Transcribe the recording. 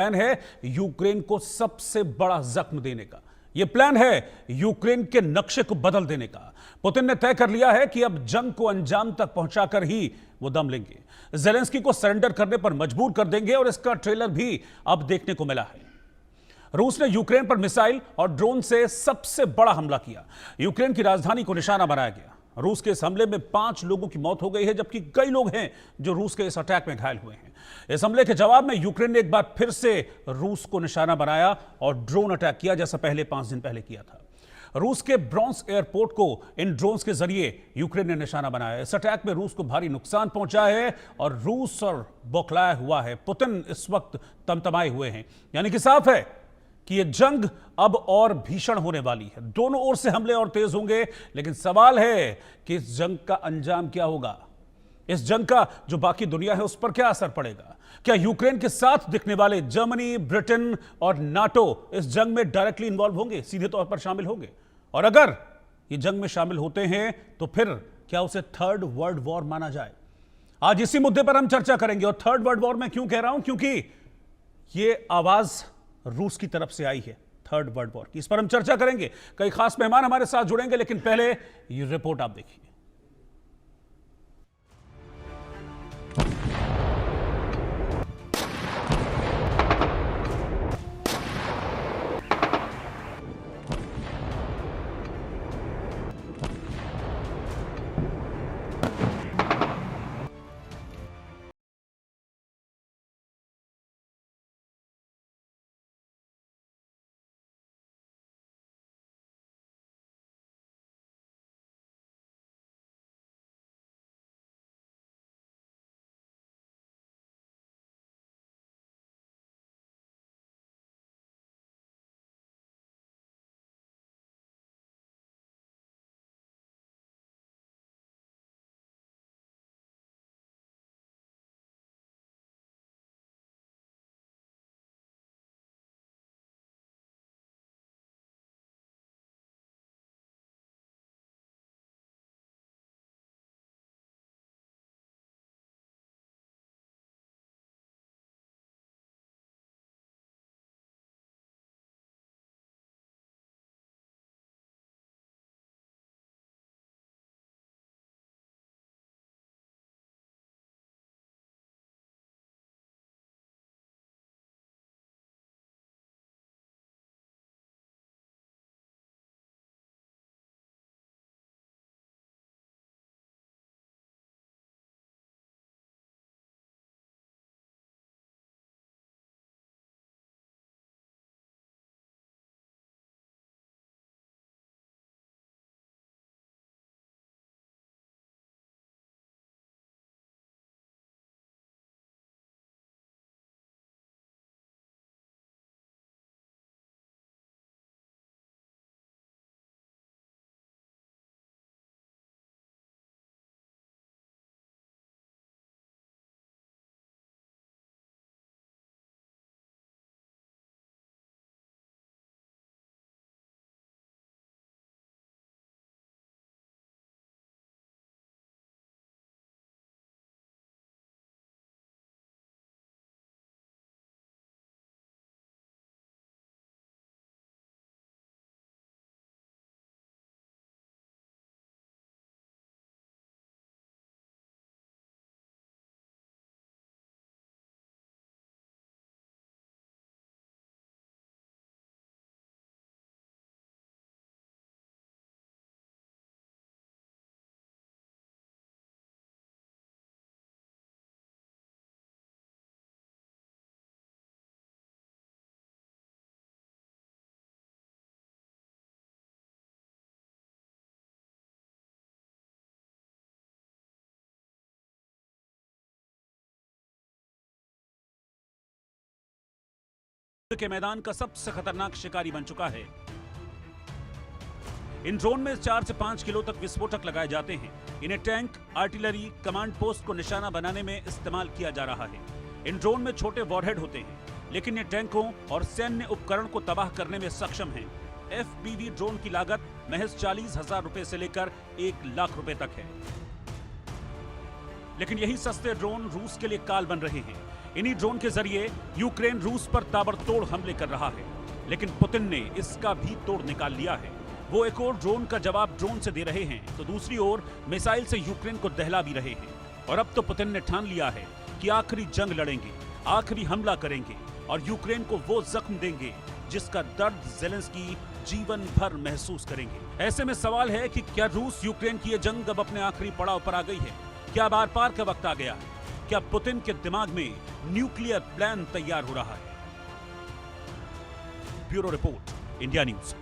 Plan है Ukraine को सबसे बड़ा जख्म देने का। यह प्लान है यूक्रेन के नक्शे को बदल देने का। पुतिन ने तय कर लिया है कि अब जंग को अंजाम तक पहुंचाकर ही वो दम लेंगे, ज़ेलेंस्की को सरेंडर करने पर मजबूर कर देंगे और इसका ट्रेलर भी अब देखने को मिला है। रूस ने यूक्रेन पर मिसाइल और ड्रोन से सबसे बड़ा हमला किया। यूक्रेन की राजधानी को निशाना बनाया गया। रूस के इस हमले में 5 लोगों की मौत हो गई है, जबकि कई लोग हैं जो रूस के इस अटैक में घायल हुए हैं। इस हमले के जवाब में यूक्रेन ने एक बार फिर से रूस को निशाना बनाया और ड्रोन अटैक किया, जैसा पहले 5 दिन पहले किया था। रूस के ब्रॉन्स एयरपोर्ट को इन ड्रोन्स के जरिए यूक्रेन ने निशाना बनाया। इस अटैक में रूस को भारी नुकसान पहुंचा है और रूस और बौखलाया हुआ है। पुतिन इस वक्त तमतमाए हुए हैं, यानी कि साफ है कि यह जंग अब और भीषण होने वाली है। दोनों ओर से हमले और तेज होंगे, लेकिन सवाल है कि इस जंग का अंजाम क्या होगा। इस जंग का जो बाकी दुनिया है उस पर क्या असर पड़ेगा। क्या यूक्रेन के साथ दिखने वाले जर्मनी, ब्रिटेन और नाटो इस जंग में डायरेक्टली इन्वॉल्व होंगे, सीधे तौर पर शामिल होंगे? और अगर ये जंग में शामिल होते हैं तो फिर क्या उसे थर्ड वर्ल्ड वॉर माना जाए? आज इसी मुद्दे पर हम चर्चा करेंगे। और थर्ड वर्ल्ड वॉर मैं क्यों कह रहा हूं, क्योंकि यह आवाज रूस की तरफ से आई है थर्ड वर्ल्ड वॉर की। इस पर हम चर्चा करेंगे। कई खास मेहमान हमारे साथ जुड़ेंगे, लेकिन पहले ये रिपोर्ट आप देखिए। के मैदान का सबसे खतरनाक शिकारी बन चुका है। इन ड्रोन में 4 से 5 किलो तक विस्फोटक लगाए जाते हैं। इन्हें टैंक, आर्टिलरी, कमांड पोस्ट को निशाना बनाने में इस्तेमाल किया जा रहा है। इन ड्रोन में छोटे वॉरहेड होते हैं, लेकिन ये टैंकों और सैन्य उपकरण को तबाह करने में सक्षम हैं। FPV ड्रोन की लागत महज 40,000 रुपए से लेकर 1 लाख रुपए तक है। लेकिन यही सस्ते ड्रोन रूस के लिए काल बन रहे हैं। इन्हीं ड्रोन के जरिए यूक्रेन रूस पर ताबड़तोड़ हमले कर रहा है, लेकिन पुतिन ने इसका भी तोड़ निकाल लिया है। वो एक और ड्रोन का जवाब ड्रोन से दे रहे हैं, तो दूसरी ओर मिसाइल से यूक्रेन को दहला भी रहे हैं। और अब तो पुतिन ने ठान लिया है कि आखिरी जंग लड़ेंगे, आखिरी हमला करेंगे और यूक्रेन को वो जख्म देंगे जिसका दर्द ज़ेलेंस्की जीवन भर महसूस करेंगे। ऐसे में सवाल है कि क्या रूस यूक्रेन की ये जंग अब अपने आखिरी पड़ाव पर आ गई है? क्या अब आर पार का वक्त आ गया है? क्या पुतिन के दिमाग में न्यूक्लियर प्लान तैयार हो रहा है? Bureau report, India news.